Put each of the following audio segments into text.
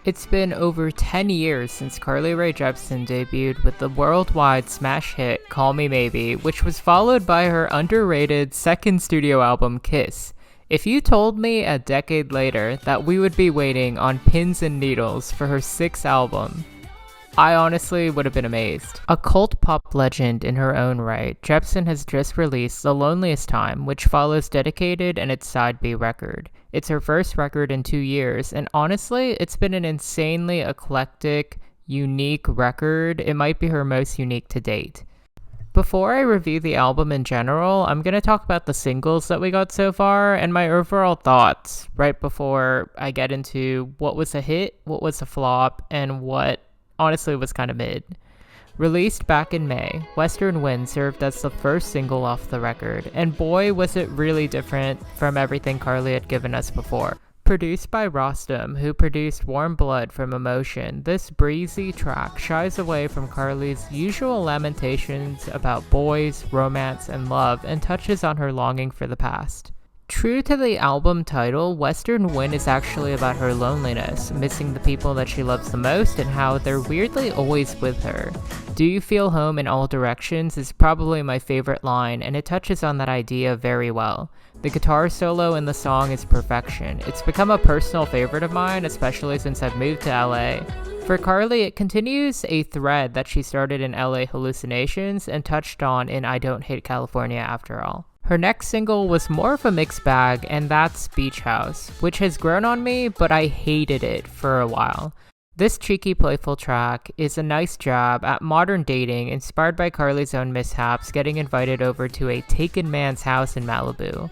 It's been over 10 years since Carly Rae Jepsen debuted with the worldwide smash hit Call Me Maybe, which was followed by her underrated second studio album Kiss. If you told me a decade later that we would be waiting on pins and needles for her sixth album, I honestly would have been amazed. A cult pop legend in her own right, Jepsen has just released The Loneliest Time, which follows Dedicated and its side B record. It's her first record in 2 years, and honestly, it's been an insanely eclectic, unique record. It might be her most unique to date. Before I review the album in general, I'm going to talk about the singles that we got so far and my overall thoughts right before I get into what was a hit, what was a flop, and what honestly was kind of mid. Released back in May, Western Wind served as the first single off the record, and boy was it really different from everything Carly had given us before. Produced by Rostam, who produced Warm Blood from Emotion, this breezy track shies away from Carly's usual lamentations about boys, romance, and love, and touches on her longing for the past. True to the album title, Western Wind is actually about her loneliness, missing the people that she loves the most and how they're weirdly always with her. Do you feel home in all directions is probably my favorite line, and it touches on that idea very well. The guitar solo in the song is perfection. It's become a personal favorite of mine, especially since I've moved to LA. For Carly, it continues a thread that she started in LA Hallucinations and touched on in I Don't Hate California After All. Her next single was more of a mixed bag, and that's Beach House, which has grown on me, but I hated it for a while. This cheeky, playful track is a nice jab at modern dating, inspired by Carly's own mishaps getting invited over to a taken man's house in Malibu.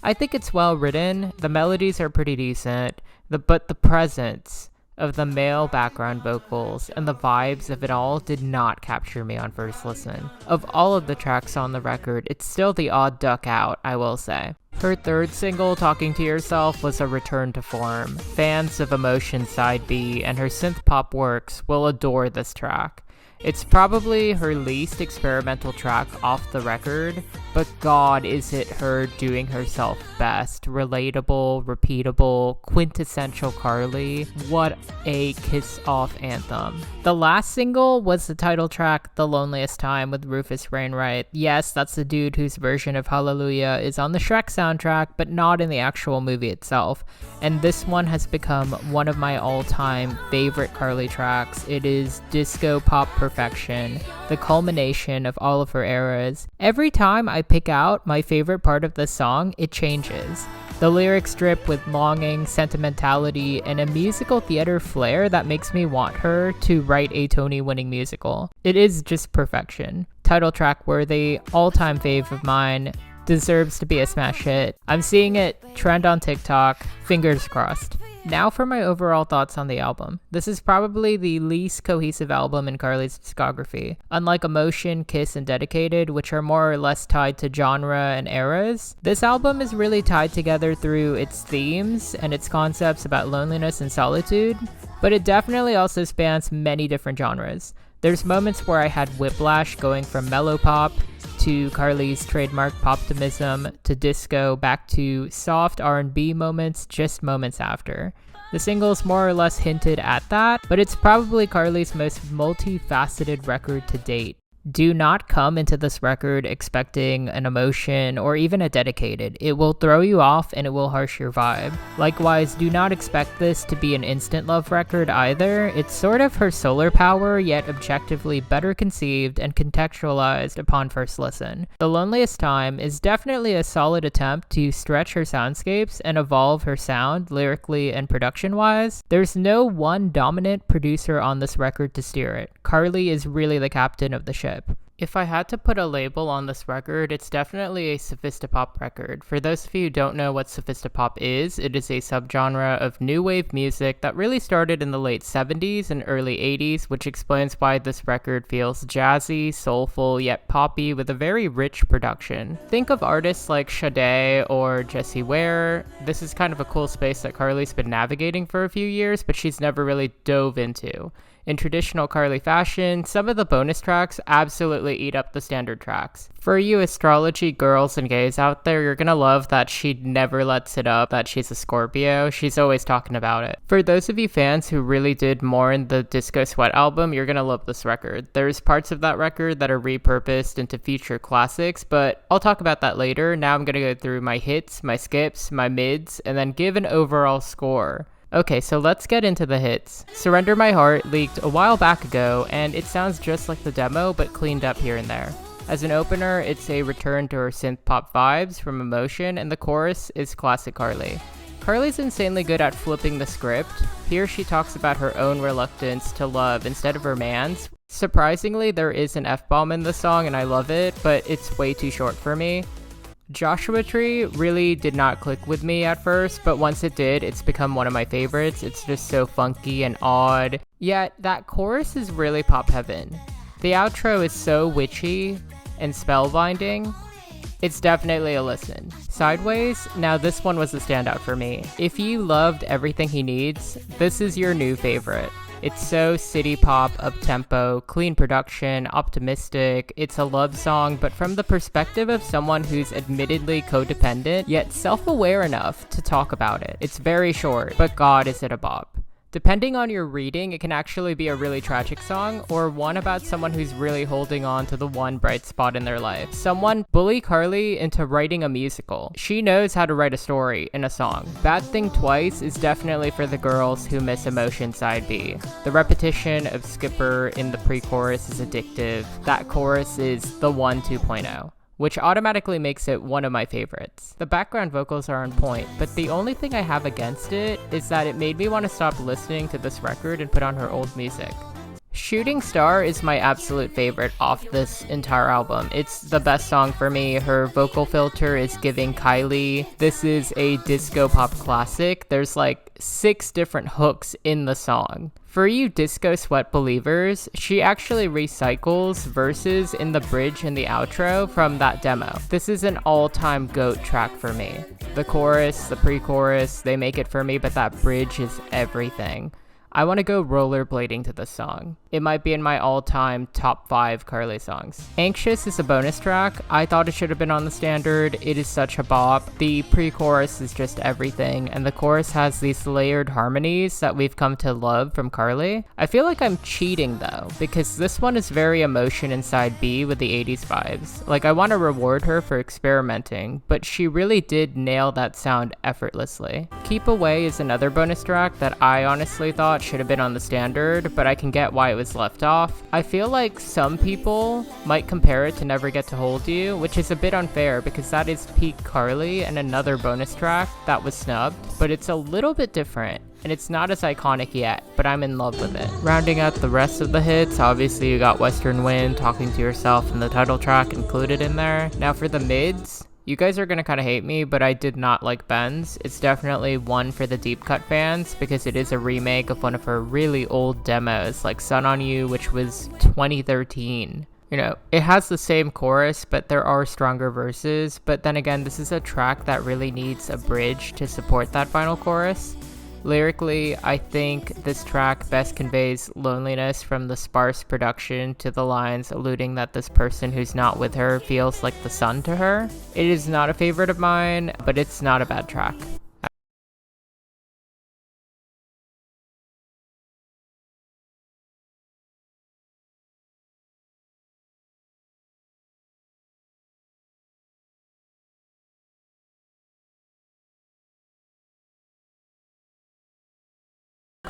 I think it's well written, the melodies are pretty decent, but the presence of the male background vocals and the vibes of it all did not capture me on first listen. Of all of the tracks on the record, it's still the odd duck out, I will say. Her third single, Talking to Yourself, was a return to form. Fans of Emotion Side B and her synth pop works will adore this track. It's probably her least experimental track off the record, but God, is it her doing herself best. Relatable, repeatable, quintessential Carly. What a kiss-off anthem. The last single was the title track, The Loneliest Time, with Rufus Wainwright. Yes, that's the dude whose version of Hallelujah is on the Shrek soundtrack, but not in the actual movie itself. And this one has become one of my all-time favorite Carly tracks. It is disco pop perfection, the culmination of all of her eras. Every time I pick out my favorite part of the song, it changes. The lyrics drip with longing, sentimentality, and a musical theater flair that makes me want her to write a Tony-winning musical. It is just perfection. Title track worthy, all-time fave of mine, deserves to be a smash hit. I'm seeing it trend on TikTok, fingers crossed. Now for my overall thoughts on the album. This is probably the least cohesive album in Carly's discography. Unlike Emotion, Kiss, and Dedicated, which are more or less tied to genre and eras, this album is really tied together through its themes and its concepts about loneliness and solitude, but it definitely also spans many different genres. There's moments where I had whiplash going from mellow pop to Carly's trademark poptimism to disco back to soft R&B moments just moments after. The singles more or less hinted at that, but it's probably Carly's most multifaceted record to date. Do not come into this record expecting an Emotion or even a Dedicated. It will throw you off and it will harsh your vibe. Likewise, do not expect this to be an instant love record either. It's sort of her solar power, yet objectively better conceived and contextualized upon first listen. The Loneliest Time is definitely a solid attempt to stretch her soundscapes and evolve her sound lyrically and production-wise. There's no one dominant producer on this record to steer it. Carly is really the captain of the ship. If I had to put a label on this record, it's definitely a sophistopop record. For those of you who don't know what sophistopop is, it is a subgenre of new wave music that really started in the late 70s and early 80s, which explains why this record feels jazzy, soulful, yet poppy with a very rich production. Think of artists like Sade or Jessie Ware. This is kind of a cool space that Carly's been navigating for a few years, but she's never really dove into. In traditional Carly fashion, some of the bonus tracks absolutely eat up the standard tracks. For you astrology girls and gays out there, you're gonna love that she never lets it up that she's a Scorpio. She's always talking about it. For those of you fans who really did more in the Disco Sweat album, you're gonna love this record. There's parts of that record that are repurposed into future classics, but I'll talk about that later. Now I'm gonna go through my hits, my skips, my mids, and then give an overall score. Okay, so let's get into the hits. Surrender My Heart leaked a while back ago, and it sounds just like the demo, but cleaned up here and there. As an opener, it's a return to her synth pop vibes from Emotion, and the chorus is classic Carly. Carly's insanely good at flipping the script. Here she talks about her own reluctance to love instead of her man's. Surprisingly, there is an F-bomb in the song, and I love it, but it's way too short for me. Joshua Tree really did not click with me at first, but once it did, it's become one of my favorites. It's just so funky and odd. Yet, that chorus is really pop heaven. The outro is so witchy and spellbinding. It's definitely a listen. Sideways, now this one was a standout for me. If you loved Everything He Needs, this is your new favorite. It's so city pop, up-tempo, clean production, optimistic. It's a love song, but from the perspective of someone who's admittedly codependent, yet self-aware enough to talk about it. It's very short, but God, is it a bop. Depending on your reading, it can actually be a really tragic song, or one about someone who's really holding on to the one bright spot in their life. Someone bully Carly into writing a musical. She knows how to write a story in a song. Bad Thing Twice is definitely for the girls who miss Emotion side B. The repetition of Skipper in the pre-chorus is addictive. That chorus is the one 2.0. Which automatically makes it one of my favorites. The background vocals are on point, but the only thing I have against it is that it made me want to stop listening to this record and put on her old music. Shooting Star is my absolute favorite off this entire album. It's the best song for me. Her vocal filter is giving Kylie. This is a disco pop classic. There's like 6 different hooks in the song. For you Disco Sweat believers, she actually recycles verses in the bridge and the outro from that demo. This is an all-time GOAT track for me. The chorus, the pre-chorus, they make it for me, but that bridge is everything. I want to go rollerblading to this song. It might be in my all-time top 5 Carly songs. Anxious is a bonus track. I thought it should have been on the standard. It is such a bop. The pre-chorus is just everything, and the chorus has these layered harmonies that we've come to love from Carly. I feel like I'm cheating though, because this one is very Emotion inside B with the 80s vibes. Like, I want to reward her for experimenting, but she really did nail that sound effortlessly. Keep Away is another bonus track that I honestly thought should have been on the standard, but I can get why it was left off. I feel like some people might compare it to Never Get to Hold You, which is a bit unfair because that is peak Carly and another bonus track that was snubbed, but it's a little bit different. And it's not as iconic yet, but I'm in love with it. Rounding out the rest of the hits, obviously you got Western Wind, Talking to Yourself, and the title track included in there. Now for the mids, you guys are gonna kind of hate me, but I did not like Ben's. It's definitely one for the deep cut fans because it is a remake of one of her really old demos, like Sun on You, which was 2013. You know, it has the same chorus, but there are stronger verses. But then again, this is a track that really needs a bridge to support that final chorus. Lyrically, I think this track best conveys loneliness from the sparse production to the lines alluding that this person who's not with her feels like the sun to her. It is not a favorite of mine, but it's not a bad track.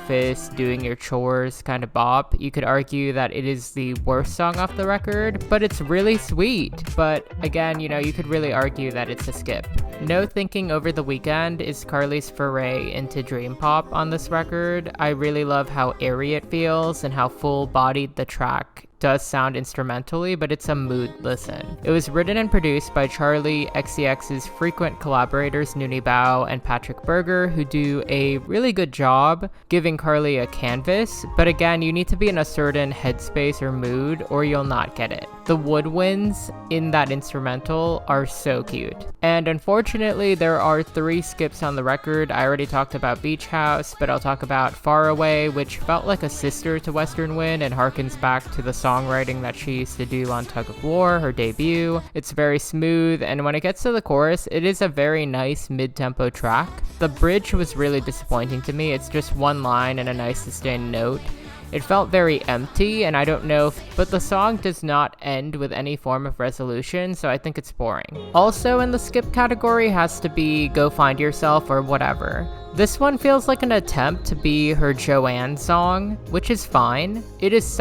Breakfast, doing your chores kind of bop. You could argue that it is the worst song off the record, but it's really sweet. But again, you know, you could really argue that it's a skip. No Thinking Over the Weekend is Carly's foray into dream pop on this record. I really love how airy it feels and how full-bodied the track does sound instrumentally, but it's a mood listen. It was written and produced by Charli XCX's frequent collaborators Noonie Bao and Patrick Berger, who do a really good job giving Carly a canvas, but again, you need to be in a certain headspace or mood or you'll not get it. The woodwinds in that instrumental are so cute. And unfortunately, there are 3 skips on the record. I already talked about Beach House, but I'll talk about Far Away, which felt like a sister to Western Wind and harkens back to the songwriting that she used to do on Tug of War, her debut. It's very smooth, and when it gets to the chorus, it is a very nice mid-tempo track. The bridge was really disappointing to me. It's just one line and a nice sustained note. It felt very empty, and I don't know but the song does not end with any form of resolution, so I think it's boring. Also in the skip category has to be Go Find Yourself or Whatever. This one feels like an attempt to be her Joanne song, which is fine. It is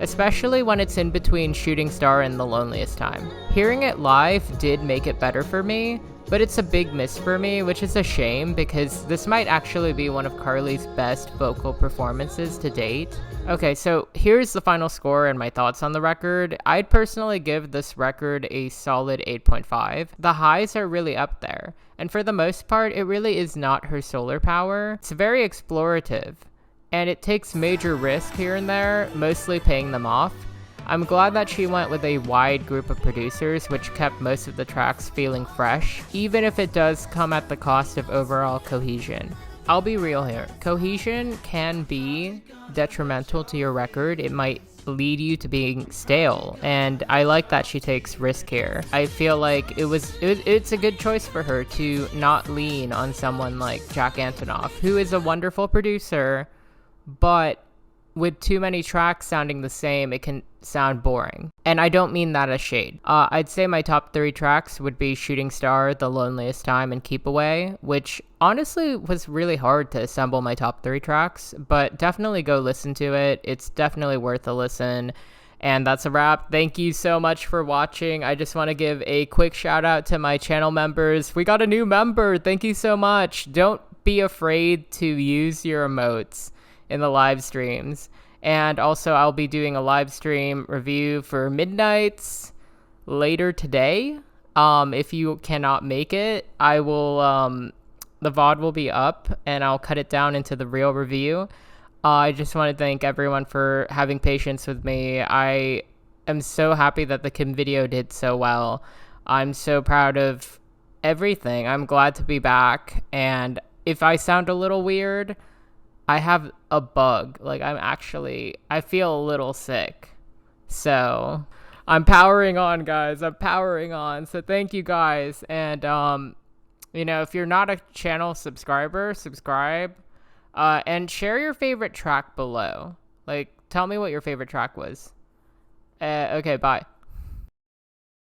especially when it's in between Shooting Star and The Loneliest Time. Hearing it live did make it better for me, but it's a big miss for me, which is a shame because this might actually be one of Carly's best vocal performances to date. Okay, so here's the final score and my thoughts on the record. I'd personally give this record a solid 8.5. The highs are really up there, and for the most part, it really is not her solar power. It's very explorative, and it takes major risk here and there, mostly paying them off. I'm glad that she went with a wide group of producers, which kept most of the tracks feeling fresh, even if it does come at the cost of overall cohesion. I'll be real here. Cohesion can be detrimental to your record. It might lead you to being stale, and I like that she takes risk here. I feel like it's a good choice for her to not lean on someone like Jack Antonoff, who is a wonderful producer, but with too many tracks sounding the same, it can sound boring. And I don't mean that as shade. I'd say my top 3 tracks would be Shooting Star, The Loneliest Time, and Keep Away, which honestly was really hard to assemble my top 3 tracks, but definitely go listen to it. It's definitely worth a listen. And that's a wrap. Thank you so much for watching. I just want to give a quick shout out to my channel members. We got a new member. Thank you so much. Don't be afraid to use your emotes in the live streams. And also I'll be doing a live stream review for Midnights later today. If you cannot make it, I will the VOD will be up and I'll cut it down into the real review. I just want to thank everyone for having patience with me. I am so happy that the Kim video did so well. I'm so proud of everything. I'm glad to be back, and if I sound a little weird, I have a bug. Like, I feel a little sick. So, I'm powering on, guys. I'm powering on. So, thank you, guys. And, if you're not a channel subscriber, subscribe. And share your favorite track below. Like, tell me what your favorite track was. Okay, bye.